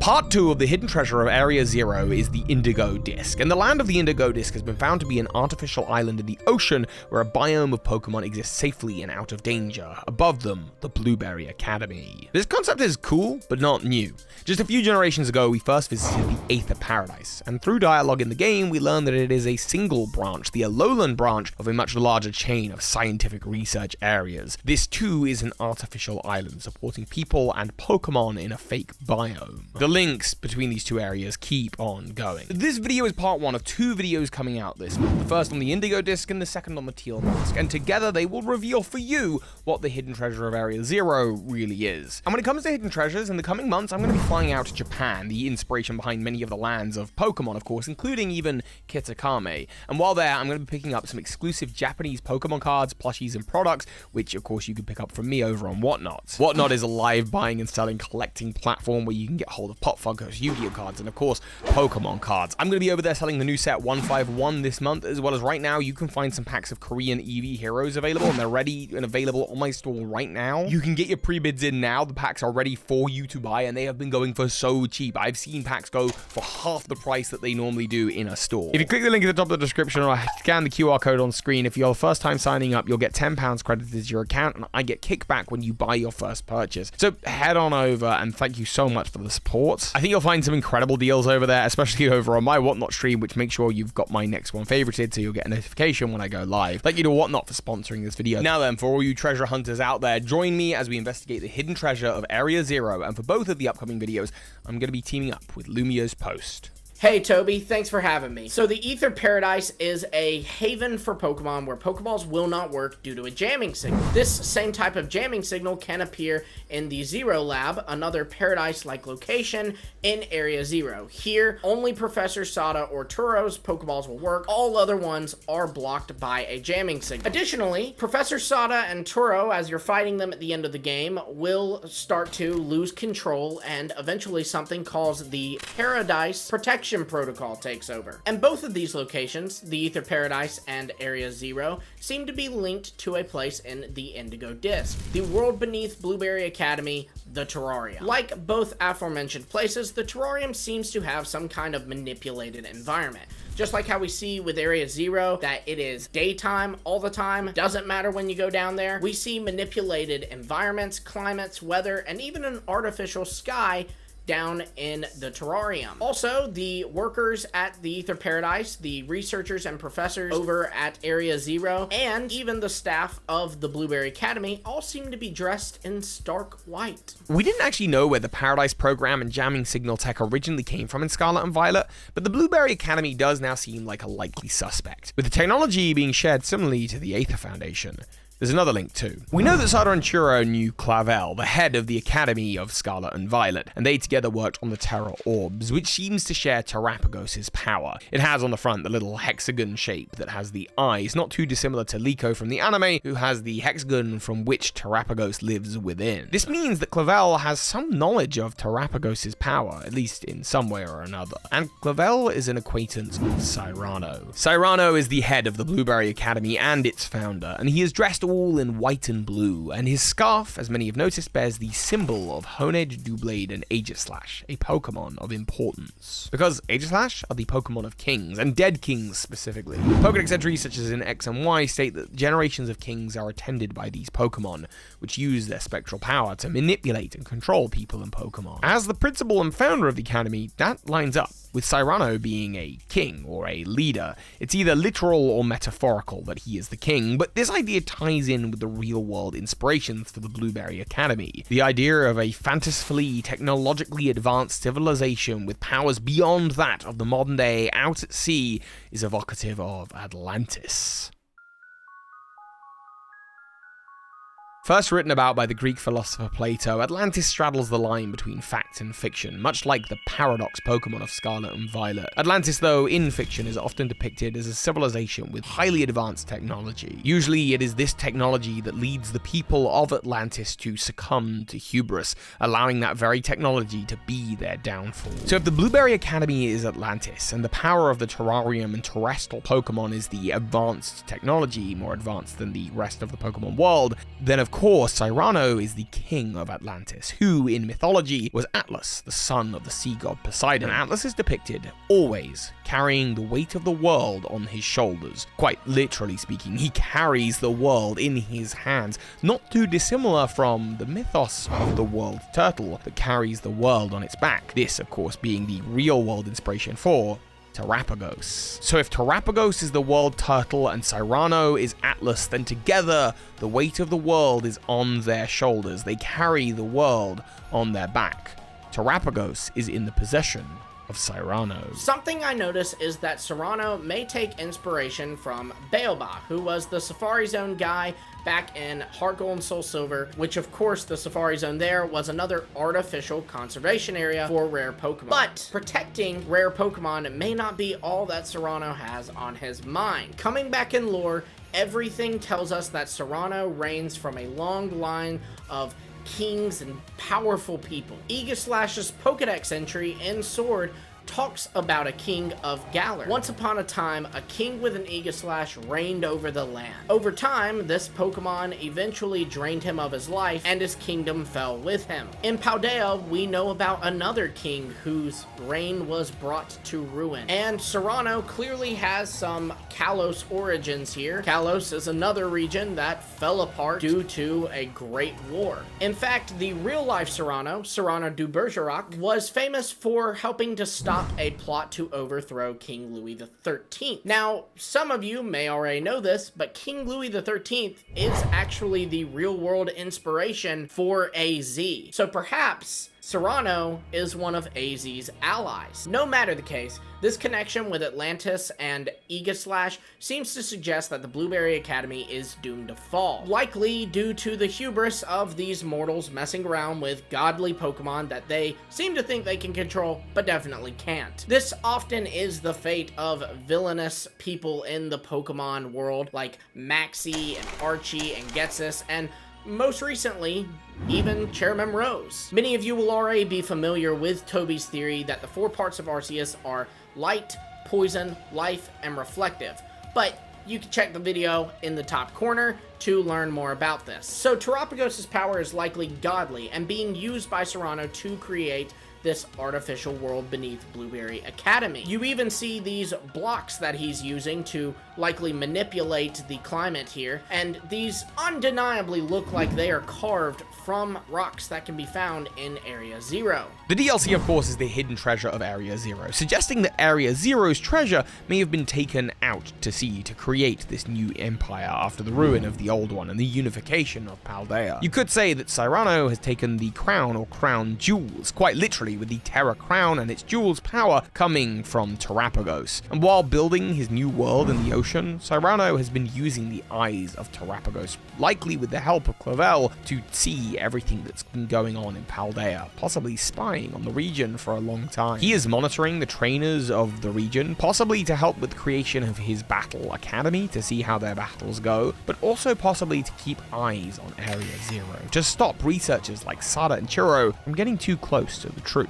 Part 2 of the hidden treasure of Area 0 is the Indigo Disc, and the land of the Indigo Disc has been found to be an artificial island in the ocean where a biome of Pokemon exists safely and out of danger. Above them, the Blueberry Academy. This concept is cool, but not new. Just a few generations ago, we first visited the Aether Paradise, and through dialogue in the game, we learned that it is a single branch, the Alolan branch of a much larger chain of scientific research areas. This too is an artificial island, supporting people and Pokemon in a fake biome. The links between these two areas keep on going. This video is part 1 of 2 videos coming out this month, the first on the Indigo Disc and the second on the Teal Mask, and together they will reveal for you what the hidden treasure of Area 0 really is. And when it comes to hidden treasures, in the coming months, I'm going to be flying out to Japan, the inspiration behind many of the lands of Pokemon, of course, including even Kitakami. And while there, I'm going to be picking up some exclusive Japanese Pokemon cards, plushies, and products, which of course you can pick up from me over on Whatnot. Whatnot is a live buying and selling collecting platform where you can get hold of Pop Funkos, Yu-Gi-Oh cards, and of course, Pokemon cards. I'm going to be over there selling the new set 151 this month, as well as right now, you can find some packs of Korean EV heroes available, and they're ready and available on my store right now. You can get your pre-bids in now. The packs are ready for you to buy, and they have been going for so cheap. I've seen packs go for half the price that they normally do in a store. If you click the link at the top of the description or scan the QR code on screen, if you're the first time signing up, you'll get £10 credited to your account, and I get kickback when you buy your first purchase. So head on over, and thank you so much for the support. I think you'll find some incredible deals over there, especially over on my Whatnot stream, which make sure you've got my next one favorited so you'll get a notification when I go live. Thank you to Whatnot for sponsoring this video. Now then, for all you treasure hunters out there, join me as we investigate the hidden treasure of Area 0, and for both of the upcoming videos, I'm going to be teaming up with Lumia's Post. Hey Toby, thanks for having me. So the Aether Paradise is a haven for Pokemon where Pokeballs will not work due to a jamming signal. This same type of jamming signal can appear in the Zero Lab, another Paradise-like location in Area 0. Here, only Professor Sada or Turo's Pokeballs will work. All other ones are blocked by a jamming signal. Additionally, Professor Sada and Turo, as you're fighting them at the end of the game, will start to lose control, and eventually something called the Paradise Protection Protocol takes over. And both of these locations, the Aether Paradise and Area 0, seem to be linked to a place in the Indigo Disc, the world beneath Blueberry Academy, the Terrarium. Like both aforementioned places, the Terrarium seems to have some kind of manipulated environment. Just like how we see with Area 0, that it is daytime all the time, doesn't matter when you go down there, we see manipulated environments, climates, weather, and even an artificial sky down in the Terrarium. Also, the workers at the Aether Paradise, the researchers and professors over at Area 0, and even the staff of the Blueberry Academy all seem to be dressed in stark white. We didn't actually know where the Paradise program and jamming signal tech originally came from in Scarlet and Violet, but the Blueberry Academy does now seem like a likely suspect, with the technology being shared similarly to the Aether Foundation. There's another link too. We know that Sada and Churro knew Clavel, the head of the Academy of Scarlet and Violet, and they together worked on the Terra Orbs, which seems to share Terapgos' power. It has on the front the little hexagon shape that has the eyes, not too dissimilar to Liko from the anime, who has the hexagon from which Terapgos lives within. This means that Clavel has some knowledge of Terapgos' power, at least in some way or another. And Clavel is an acquaintance of Cyrano. Cyrano is the head of the Blueberry Academy and its founder, and he is dressed all in white and blue, and his scarf, as many have noticed, bears the symbol of Honed, Doublade, and Aegislash, a Pokemon of importance. Because Aegislash are the Pokemon of kings, and dead kings specifically. Pokedex entries such as in X and Y state that generations of kings are attended by these Pokemon, which use their spectral power to manipulate and control people and Pokemon. As the principal and founder of the Academy, that lines up with Cyrano being a king or a leader. It's either literal or metaphorical that he is the king, but this idea ties in with the real-world inspirations for the Blueberry Academy. The idea of a fantastically, technologically advanced civilization with powers beyond that of the modern day out at sea is evocative of Atlantis. First written about by the Greek philosopher Plato, Atlantis straddles the line between fact and fiction, much like the paradox Pokemon of Scarlet and Violet. Atlantis, though, in fiction is often depicted as a civilization with highly advanced technology. Usually it is this technology that leads the people of Atlantis to succumb to hubris, allowing that very technology to be their downfall. So if the Blueberry Academy is Atlantis, and the power of the Terrarium and terrestrial Pokemon is the advanced technology, more advanced than the rest of the Pokemon world, then of course, Cyrano is the king of Atlantis, who in mythology was Atlas, the son of the sea god Poseidon. Atlas is depicted always carrying the weight of the world on his shoulders. Quite literally speaking, he carries the world in his hands, not too dissimilar from the mythos of the world turtle that carries the world on its back. This, of course, being the real world inspiration for Terapgos. So if Terapgos is the world turtle and Cyrano is Atlas, then together the weight of the world is on their shoulders. They carry the world on their back. Terapgos is in the possession of Cyrano. Something I notice is that Cyrano may take inspiration from Baobab, who was the Safari Zone guy back in Heart Gold and Soul Silver, which of course the Safari Zone there was another artificial conservation area for rare Pokemon. But protecting rare Pokemon may not be all that Cyrano has on his mind. Coming back in lore, everything tells us that Cyrano reigns from a long line of kings and powerful people. Aegislash's Pokedex entry in Sword talks about a king of Galar. Once upon a time, a king with an Aegislash reigned over the land. Over time, this Pokemon eventually drained him of his life, and his kingdom fell with him. In Paldea, we know about another king whose reign was brought to ruin. And Cyrano clearly has some Kalos origins here. Kalos is another region that fell apart due to a great war. In fact, the real-life Cyrano du Bergerac, was famous for helping to stop a plot to overthrow King Louis XIII. Now, some of you may already know this, but King Louis XIII is actually the real-world inspiration for AZ. So perhaps Cyrano is one of AZ's allies. No matter the case, this connection with Atlantis and Aegislash seems to suggest that the Blueberry Academy is doomed to fall, likely due to the hubris of these mortals messing around with godly Pokemon that they seem to think they can control, but definitely can't. This often is the fate of villainous people in the Pokemon world, like Maxie and Archie and Ghetsis, and most recently, even Chairman Rose. Many of you will already be familiar with Toby's theory that the 4 parts of Arceus are light, poison, life, and reflective, but you can check the video in the top corner to learn more about this. So Terapgos' power is likely godly and being used by Cyrano to create this artificial world beneath Blueberry Academy. You even see these blocks that he's using to likely manipulate the climate here, and these undeniably look like they are carved from rocks that can be found in Area 0. The DLC, of course, is the hidden treasure of Area 0, suggesting that Area 0's treasure may have been taken out to sea to create this new empire after the ruin of the old one and the unification of Paldea. You could say that Cyrano has taken the crown or crown jewels, quite literally, with the Terra Crown and its jewels' power coming from Terapgos. And while building his new world in the ocean, Cyrano has been using the eyes of Terapgos, likely with the help of Clavel, to see everything that's been going on in Paldea, possibly spying on the region for a long time. He is monitoring the trainers of the region, possibly to help with the creation of his battle academy to see how their battles go, but also possibly to keep eyes on Area 0, to stop researchers like Sada and Churro from getting too close to the truth.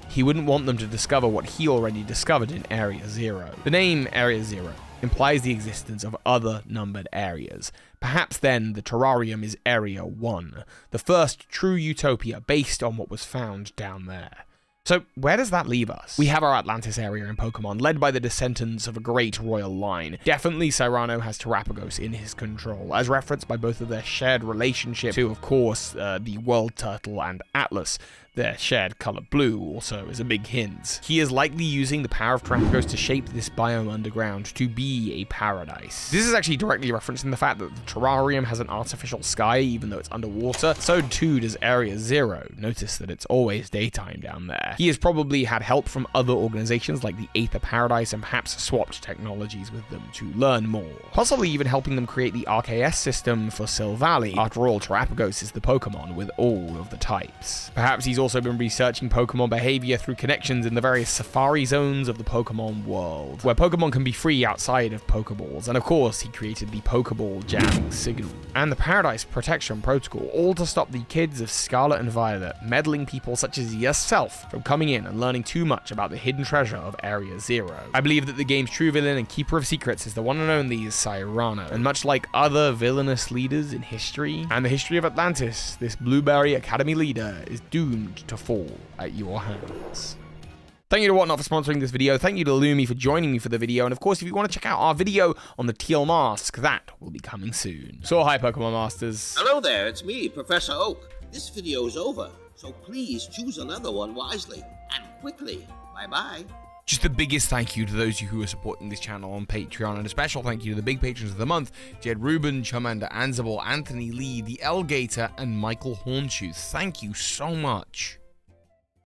He wouldn't want them to discover what he already discovered in Area 0. The name Area 0 implies the existence of other numbered areas. Perhaps then the terrarium is Area 1, the first true utopia based on what was found down there. So where does that leave us? We have our Atlantis area in Pokemon, led by the descendants of a great royal line. Definitely Cyrano has Terapgos in his control, as referenced by both of their shared relationship to, of course, the World Turtle and Atlas. Their shared color blue also is a big hint. He is likely using the power of Terapgos to shape this biome underground to be a paradise. This is actually directly referencing the fact that the terrarium has an artificial sky even though it's underwater. So too does Area 0. Notice that it's always daytime down there. He has probably had help from other organizations like the Aether Paradise and perhaps swapped technologies with them to learn more. Possibly even helping them create the RKS system for Sil Valley. After all, Terapgos is the Pokemon with all of the types. Perhaps he's also been researching Pokemon behavior through connections in the various safari zones of the Pokemon world, where Pokemon can be free outside of Pokeballs, and of course he created the Pokeball jamming signal and the Paradise Protection Protocol, all to stop the kids of Scarlet and Violet, meddling people such as yourself, from coming in and learning too much about the hidden treasure of Area Zero. I believe that the game's true villain and keeper of secrets is the one and only Cyrano, and much like other villainous leaders in history and the history of Atlantis, this Blueberry Academy leader is doomed to fall at your hands. Thank you to Whatnot for sponsoring this video. Thank you to Lumi for joining me for the video. And of course, if you want to check out our video on the teal mask, that will be coming soon. So hi, Pokemon Masters. Hello there, it's me, Professor Oak. This video is over, so please choose another one wisely and quickly. Bye-bye. Just the biggest thank you to those of you who are supporting this channel on Patreon, and a special thank you to the big patrons of the month, Jedruben, Charmander, Anzabal, Anthony Lee, The Elgator, and Michael Hornschuch. Thank you so much.